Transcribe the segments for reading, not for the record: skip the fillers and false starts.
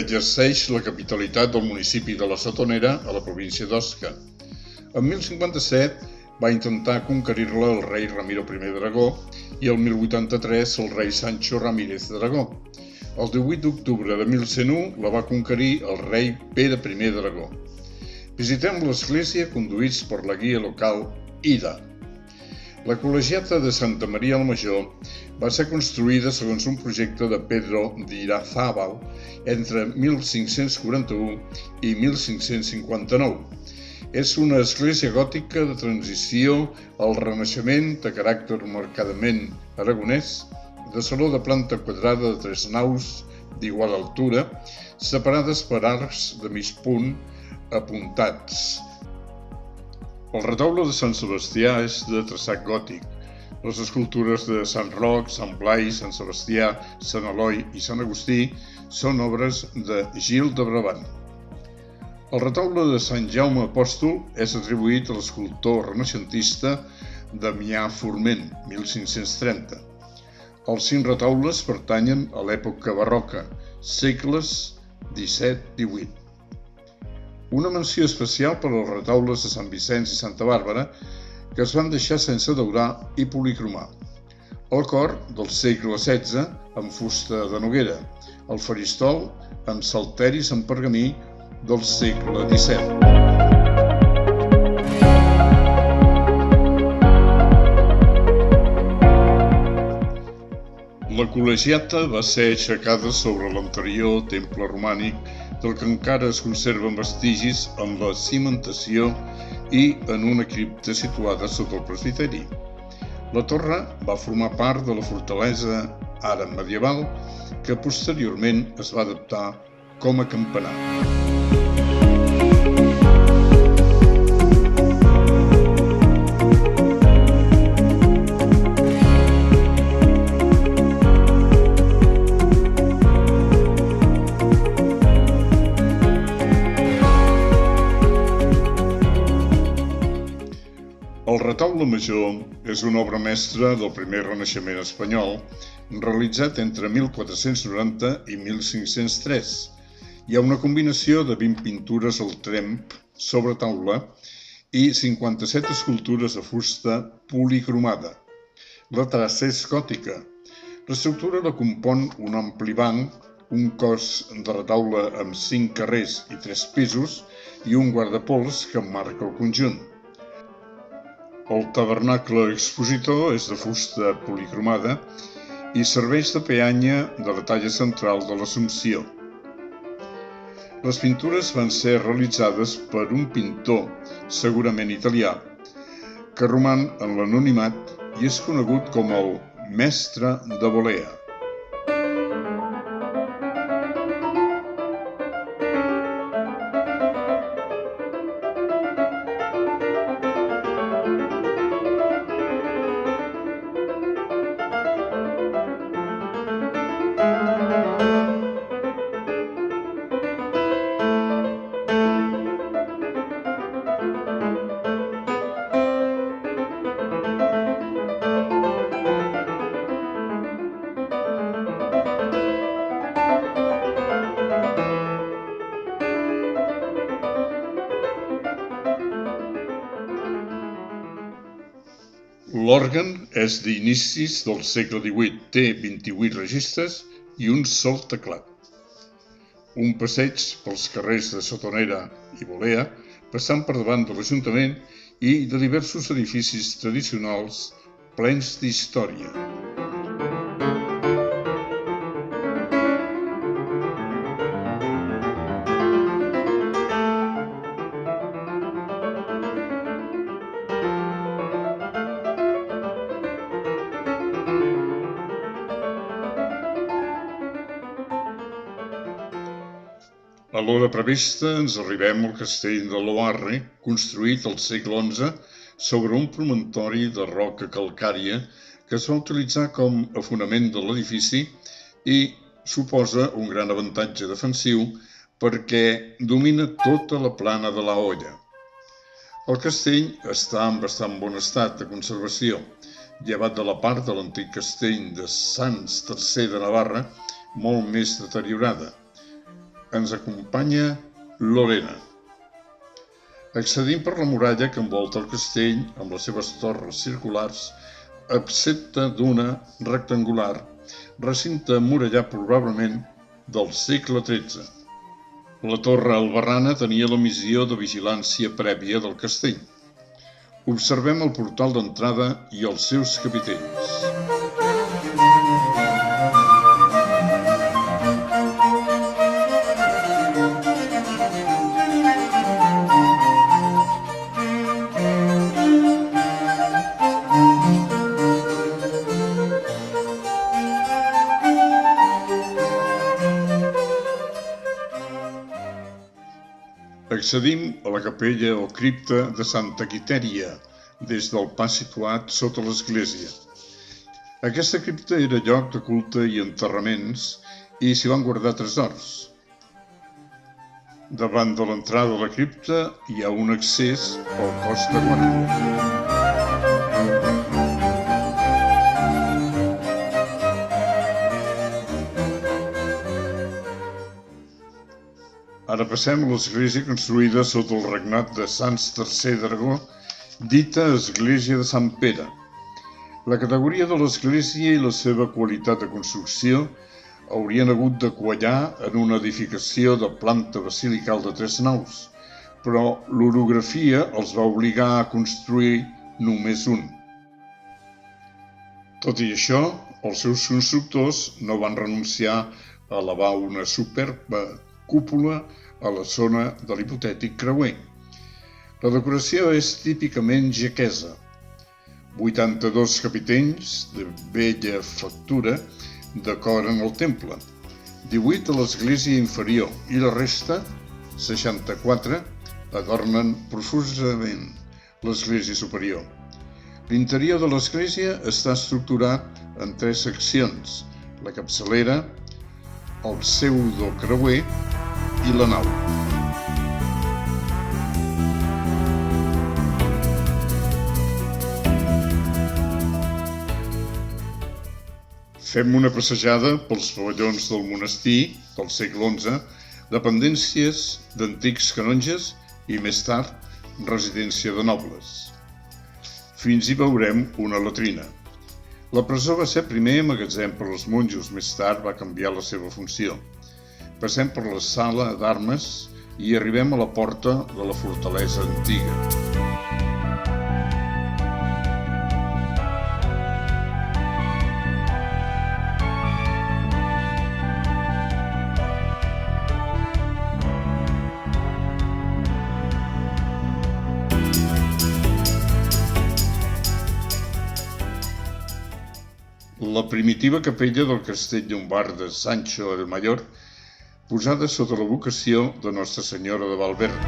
exerceix la capitalitat del municipi de la Sotonera a la província d'Osca. En 1057 va intentar conquerir-la el rei Ramiro I d'Aragó i el 1083 el rei Sancho Ramírez d'Aragó. El 18 d'octubre de 1101 la va conquerir el rei Pere I d'Aragó. Visitem l'església conduïts per la guia local Ida. La col·legiata de Santa Maria la Major va ser construïda segons un projecte de Pedro d'Irazábal entre 1541 i 1559. És una església gòtica de transició al Renaixement de caràcter marcadament aragonès, de saló de planta quadrada de 3 naus d'igual altura, separades per arcs de mig punt apuntats. El retaule de Sant Sebastià és de traçat gòtic. Les escultures de Sant Roc, Sant Blai, Sant Sebastià, Sant Eloi i Sant Agustí són obres de Gil de Brabant. El retaule de Sant Jaume Apòstol és atribuït a l'escultor renaixentista Damià Forment, 1530. Els 5 retaules pertanyen a l'època barroca, segles XVII-XVIII. Una menció especial per als retaules de Sant Vicenç i Santa Bàrbara, que es van deixar sense daurar i policromar. El cor, del segle XVI, amb fusta de noguera. El faristol, amb salteris en pergamí, del segle XVII. La col·legiata va ser aixecada sobre l'anterior temple romànic, del que encara es conserven vestigis en la cimentació i en una cripta situada sota el presbiteri. La torre va formar part de la fortalesa àrab medieval, que posteriorment es va adaptar com a campanar. El retaule major és una obra mestra del primer Renaixement espanyol, realitzat entre 1490 i 1503. Hi ha una combinació de 20 pintures al tremp sobre taula i 57 escultures de fusta policromada. La traça és gòtica. L'estructura la compon un ampli banc, un cos de retaule amb 5 carrers i 3 pisos i un guardapols que emmarca el conjunt. El tabernacle expositor és de fusta policromada i serveix de peanya de la talla central de l'Assumpció. Les pintures van ser realitzades per un pintor, segurament italià, que roman en l'anonimat i és conegut com el Mestre de Volea. L'òrgan és d'inicis del segle XVIII, té 28 registres i un sol teclat. Un passeig pels carrers de Sotonera i Bolea, passant per davant de l'Ajuntament i de diversos edificis tradicionals plens d'història. A l'hora prevista ens arribem al castell de Loarre, construït al segle XI sobre un promontori de roca calcària que es va utilitzar com a fonament de l'edifici i suposa un gran avantatge defensiu perquè domina tota la plana de la Hoya. El castell està en bastant bon estat de conservació, llevat de la part de l'antic castell de Sants III de Navarra, molt més deteriorada. ens acompanya Lorena. Accedim per la muralla que envolta el castell amb les seves torres circulars, excepte d'una rectangular, recinte emmurallat probablement del segle XIII. La torre albarrana tenia la missió de vigilància prèvia del castell. Observem el portal d'entrada i els seus capitells. Accedim a la capella o cripta de Santa Quitèria, des del pas situat sota l'església. Aquesta cripta era lloc de culte i enterraments i s'hi van guardar tresors. Davant de l'entrada de la cripta hi ha un accés al cos de guàrdia. Ara passem a l'església construïda sota el regnat de Sants III d'Aragó, dita Església de Sant Pere. La categoria de l'església i la seva qualitat de construcció haurien hagut de quallar en una edificació de planta basilical de 3 naus, però l'orografia els va obligar a construir només un. Tot i això, els seus constructors no van renunciar a elevar una superba cúpula a la zona de l'hipotètic creuer. La decoració és típicament jaquesa. 82 capitells de bella factura decoren el temple, 18 a l'església inferior i la resta, 64, adornen profusament l'església superior. L'interior de l'església està estructurat en 3 seccions: la capçalera, el pseudocreuer i la nau. Fem una passejada pels pavellons del monestir del segle XI, dependències d'antics canonges i, més tard, residència de nobles. Fins hi veurem una latrina. La presó va ser primer magatzem per als monjos, més tard va canviar la seva funció. Passem per la sala d'armes i arribem a la porta de la fortalesa antiga. La primitiva capella del castell llombard de Sancho el Mayor, posada sota la vocació de Nostra Senyora de Valverde.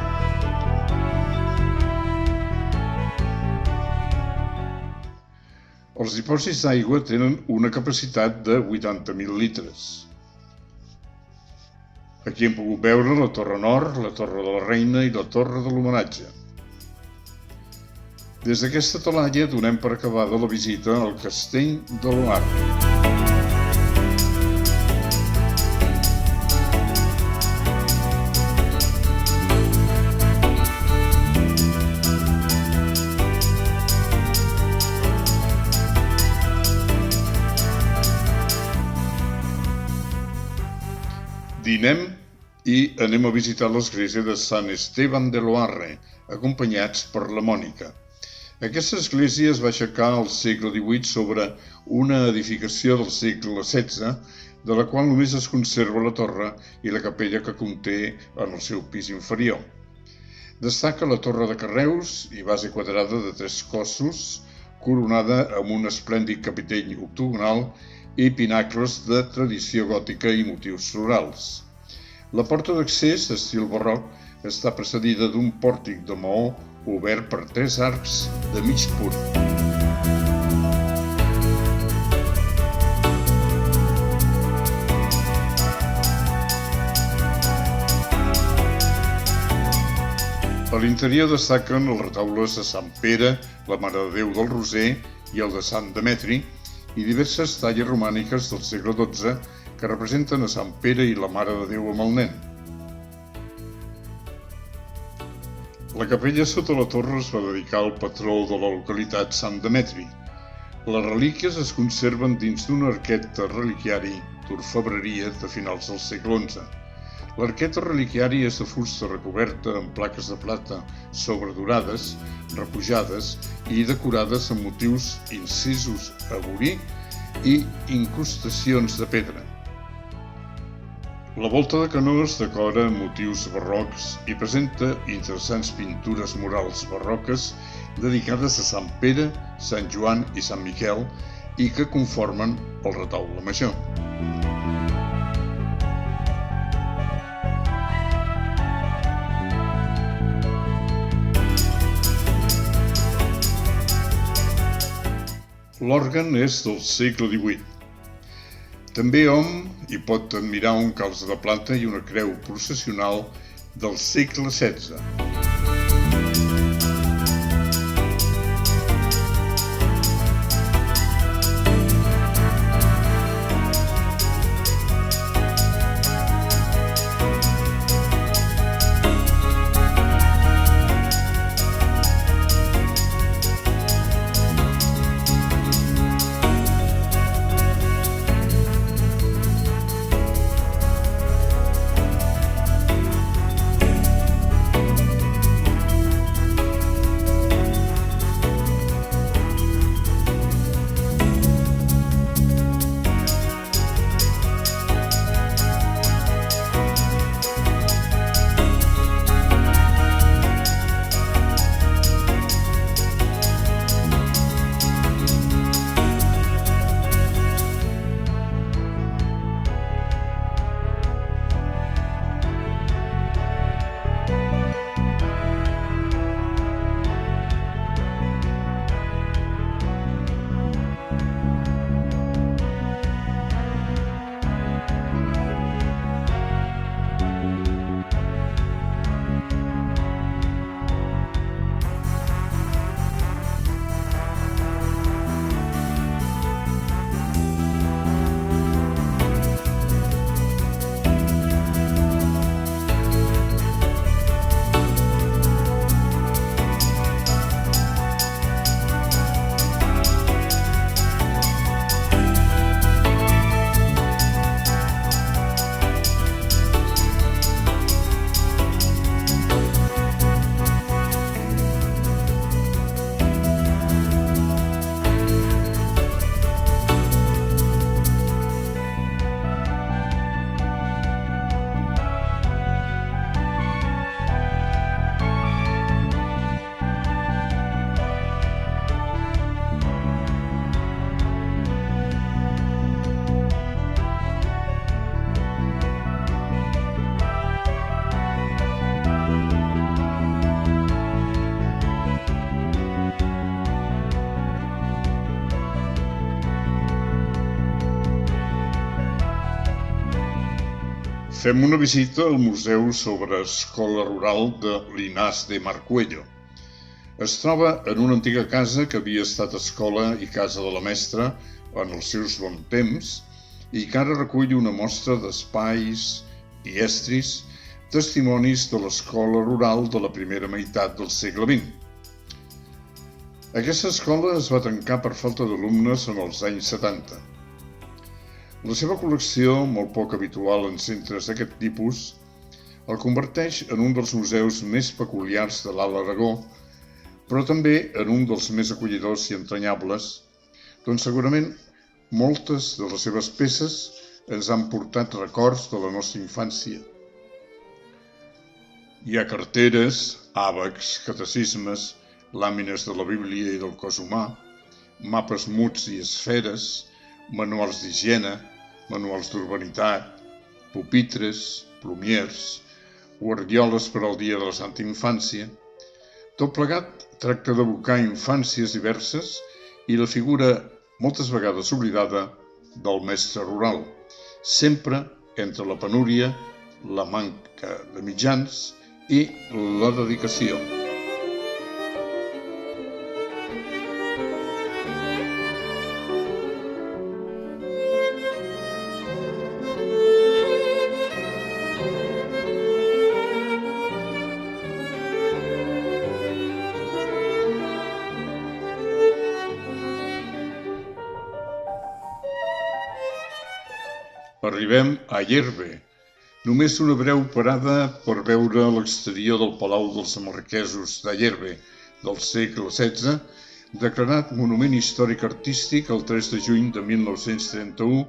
Els dipòsits d'aigua tenen una capacitat de 80.000 litres. Aquí hem pogut veure la Torre Nord, la Torre de la Reina i la Torre de l'Homenatge. Des d'aquesta talaia donem per acabada la visita al Castell de l'Oarre. Dinem i anem a visitar l'església de Sant Esteban de l'Oarre, acompanyats per la Mònica. Aquesta església es va aixecar al segle XVIII sobre una edificació del segle XVI, de la qual només es conserva la torre i la capella que conté en el seu pis inferior. Destaca la torre de carreus i base quadrada de 3 cossos, coronada amb un esplèndid capitell octogonal i pinacles de tradició gòtica i motius florals. La porta d'accés, d'estil barroc, està precedida d'un pòrtic de maó obert per 3 arcs de mig punt. A l'interior destaquen els retaules de Sant Pere, la Mare de Déu del Roser i el de Sant Demetri, i diverses talles romàniques del segle XII que representen a Sant Pere i la Mare de Déu amb el nen. La capella sota la torre es va dedicar al patró de la localitat, Sant Demetri. Les relíquies es conserven dins d'un arquet reliquiari d'orfebreria de finals del segle XI. L'arquet reliquiari és de fusta recoberta amb plaques de plata sobredorades, repujades i decorades amb motius incisos a vorí i incrustacions de pedra. La volta de canó es decora amb motius barrocs i presenta interessants pintures murals barroques dedicades a Sant Pere, Sant Joan i Sant Miquel i que conformen el retaule major. L'òrgan és del segle XVIII. També hom hi pot admirar un calze de plata i una creu processional del segle XVI. Fem una visita al Museu sobre Escola Rural de Llinars de Marcuello. Es troba en una antiga casa que havia estat escola i casa de la mestra en els seus bons temps i que ara recull una mostra d'espais i estris, testimonis de l'escola rural de la primera meitat del segle XX. Aquesta escola es va tancar per falta d'alumnes en els anys 70. La seva col·lecció, molt poc habitual en centres d'aquest tipus, el converteix en un dels museus més peculiars de l'Alt Aragó, però també en un dels més acollidors i entranyables, doncs segurament moltes de les seves peces ens han portat records de la nostra infància. Hi ha carteres, àbacs, catecismes, làmines de la Bíblia i del cos humà, mapes muts i esferes, manuals d'higiene, manuals d'urbanitat, pupitres, plomiers, guardioles per al dia de la Santa Infància. Tot plegat tracta d'evocar infàncies diverses i la figura, moltes vegades oblidada, del mestre rural, sempre entre la penúria, la manca de mitjans i la dedicació. arribem a Ayerbe. Només una breu parada per veure l'exterior del Palau dels Marquesos d'Ayerbe del segle XVI, declarat Monument Històric Artístic el 3 de juny de 1931,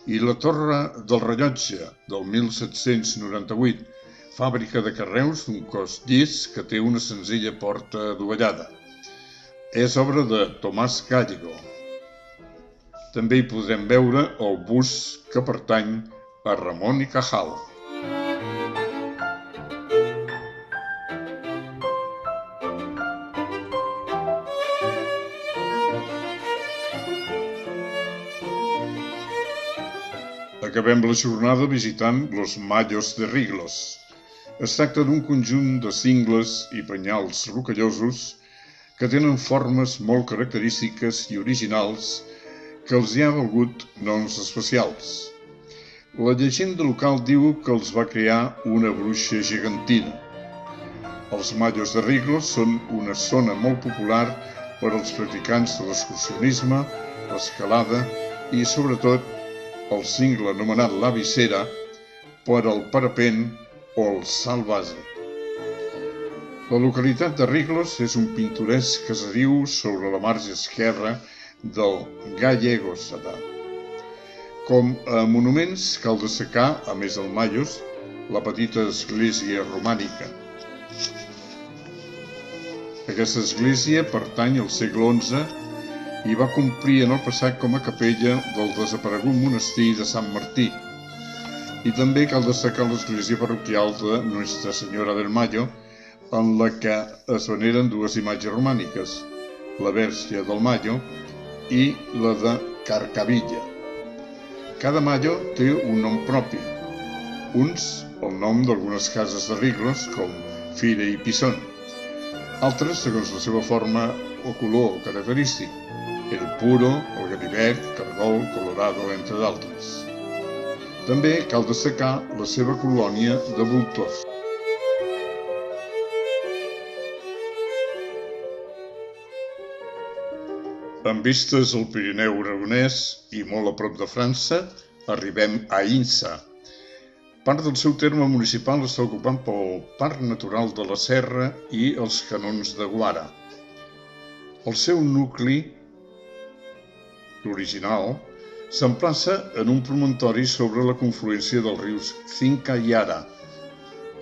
i la Torre del Rellotge del 1798, fàbrica de carreus d'un cos llis que té una senzilla porta adovellada. És obra de Tomàs Gallego. També hi podrem veure el bust que pertany a Ramon y Cajal. Acabem la jornada visitant Los Mayos de Riglos. Es tracta d'un conjunt de cingles i penyals rocallosos que tenen formes molt característiques i originals que els hi ha valgut noms especials. La llegenda local diu que els va crear una bruixa gegantina. Els Mayos de Riglos són una zona molt popular per als practicants de l'excursionisme, l'escalada i, sobretot, el cingle anomenat la Visera per al parapent o el salt base. La localitat de Riglos és un pintoresc caseriu sobre la marge esquerra del Gallego-Sadà. Com a monuments cal destacar, a més del Mayos, la petita església romànica. Aquesta església pertany al segle XI i va complir en el passat com a capella del desaparegut monestir de Sant Martí. I també cal destacar l'església parroquial de Nuestra Senyora del Mayo, en la que es veneren dues imatges romàniques, la Verge del Mayo i la de Carcavilla. Cada Mayo té un nom propi, uns el nom d'algunes cases de Riglos, com Fire i Pisón, altres segons la seva forma o color característic, el Puro, el Ganivet, Cargol, Colorado, entre d'altres. També cal destacar la seva colònia de voltors. Amb vistes al Pirineu aragonès i molt a prop de França, arribem a Insa. Part del seu terme municipal està ocupat pel Parc Natural de la Serra i els Canons de Guara. El seu nucli, l'original, s'emplaça en un promontori sobre la confluència dels rius Cinca i Ara.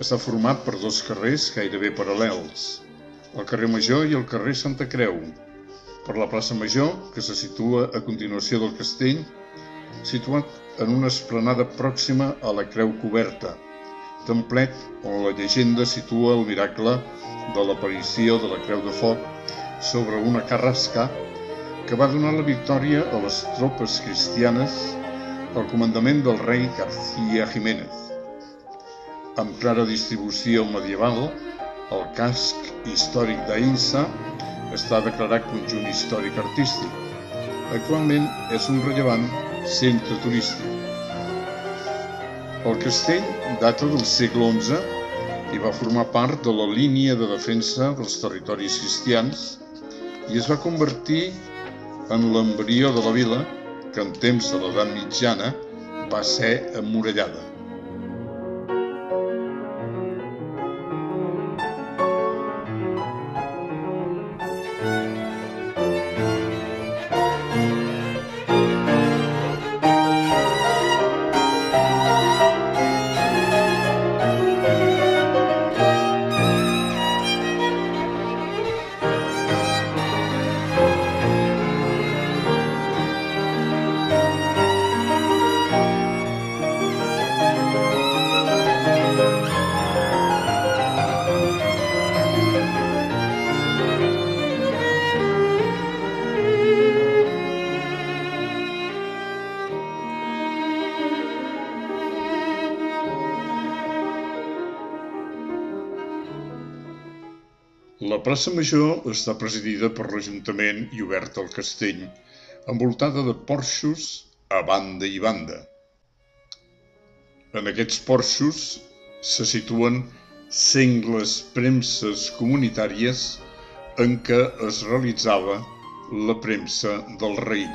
Està format per dos carrers gairebé paral·lels, el carrer Major i el carrer Santa Creu. Per la plaça Major, que se situa a continuació del castell, situat en una esplanada pròxima a la Creu Coberta, templet on la llegenda situa el miracle de l'aparició de la Creu de Foc sobre una carrasca que va donar la victòria a les tropes cristianes al comandament del rei García Jiménez. Amb clara distribució medieval, el casc històric d'Aïnsa està declarat conjunt històric artístic. Actualment és un rellevant centre turístic. El castell data del segle XI i va formar part de la línia de defensa dels territoris cristians i es va convertir en l'embrió de la vila que en temps de l'edat mitjana va ser emmurallada. La plaça Major està presidida per l'Ajuntament i oberta al castell, envoltada de porxos a banda i banda. En aquests porxos se situen sengles premses comunitàries en què es realitzava la premsa del raïm.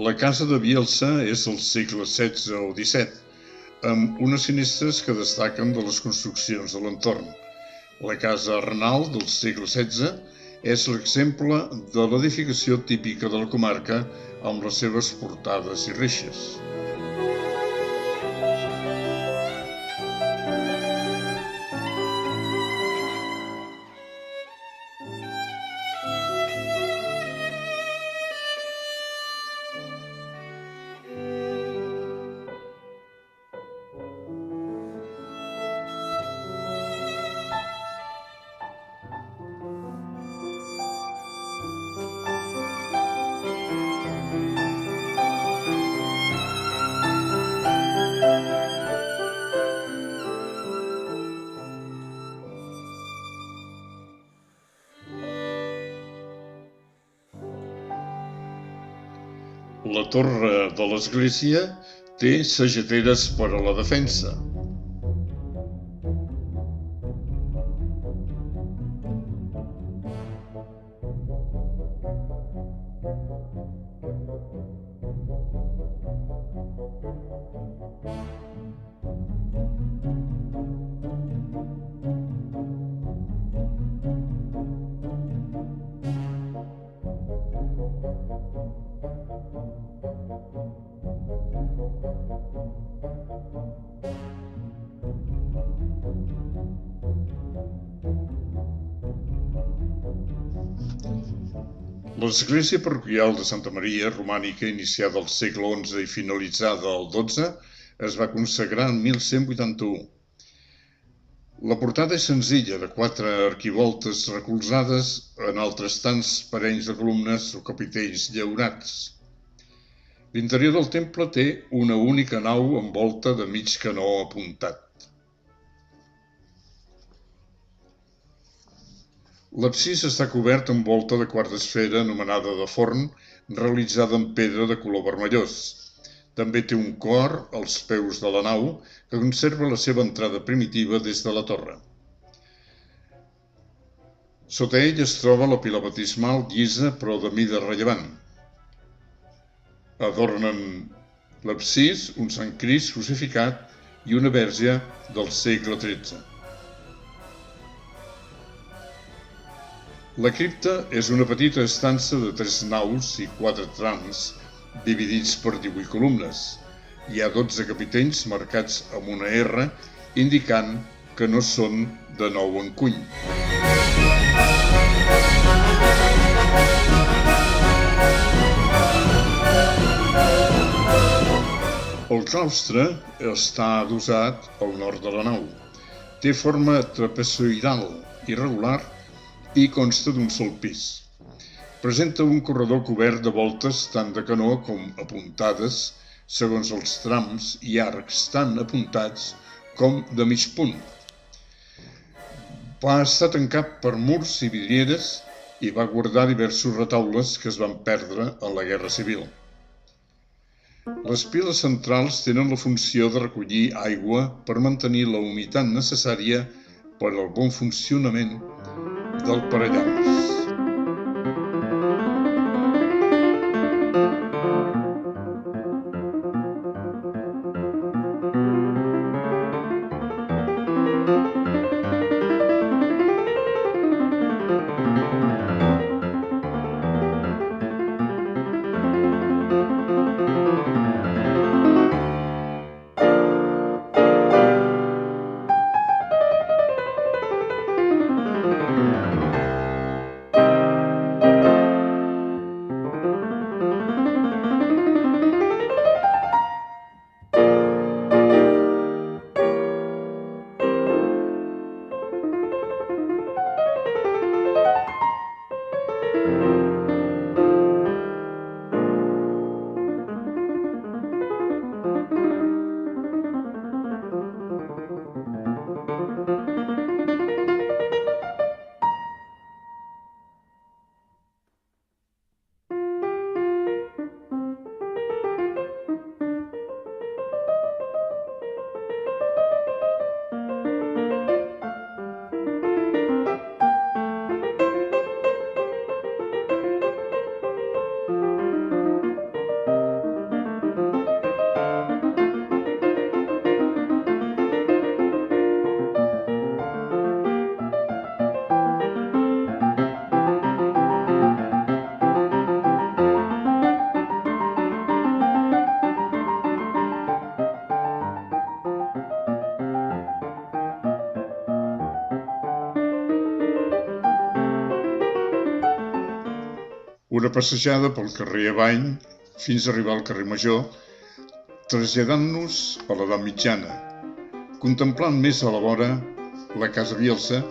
La casa de Bielsa és del segle XVI o XVII, amb unes finestres que destaquen de les construccions de l'entorn. La casa Arnal del segle XVI és l'exemple de l'edificació típica de la comarca amb les seves portades i reixes. La torre de l'església té sageteres per a la defensa. L'església parroquial de Santa Maria, romànica, iniciada al segle XI i finalitzada al XII, es va consagrar en 1181. La portada és senzilla, de 4 arquivoltes recolzades en altres tants parells de columnes o capitells llaurats. L'interior del temple té una única nau amb volta de mig canó apuntat. L'absis està cobert amb volta de quart d'esfera anomenada de forn, realitzada en pedra de color vermellós. També té un cor als peus de la nau que conserva la seva entrada primitiva des de la torre. Sota ell es troba la pila baptismal llisa però de mida rellevant. Adornen l'absis un Sant Crist crucificat i una verge del segle XIII. La cripta és una petita estança de 3 naus i 4 trams, dividits per 18 columnes. Hi ha 12 capitells marcats amb una R, indicant que no són de nou encuny. El claustre està adossat al nord de la nau. Té forma trapezoidal, irregular, i consta d'un sol pis. Presenta un corredor cobert de voltes tant de canó com apuntades, segons els trams i arcs tant apuntats com de mig punt. Va estar tancat per murs i vidrieres i va guardar diversos retaules que es van perdre en la Guerra Civil. Les piles centrals tenen la funció de recollir aigua per mantenir la humitat necessària per al bon funcionament del parallamps. Una passejada pel carrer Avall fins a arribar al carrer Major, traslladant-nos a l'edat mitjana, contemplant més a la vora la Casa Bielsa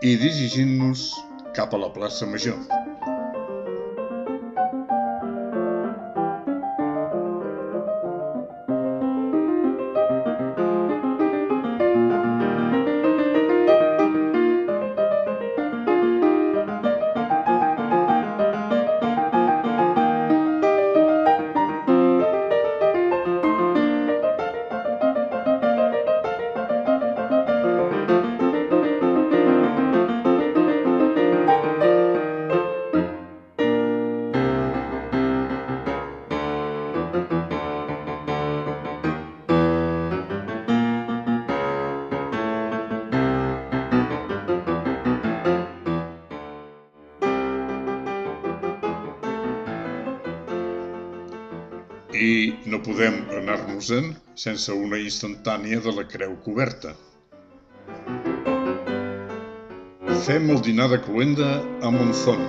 i dirigint-nos cap a la plaça Major. I no podem anar-nos-en sense una instantània de la Creu Coberta. Fem el dinar de cloenda a Monzón.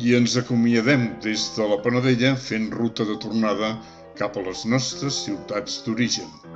I ens acomiadem des de la Panadella fent ruta de tornada cap a les nostres ciutats d'origen.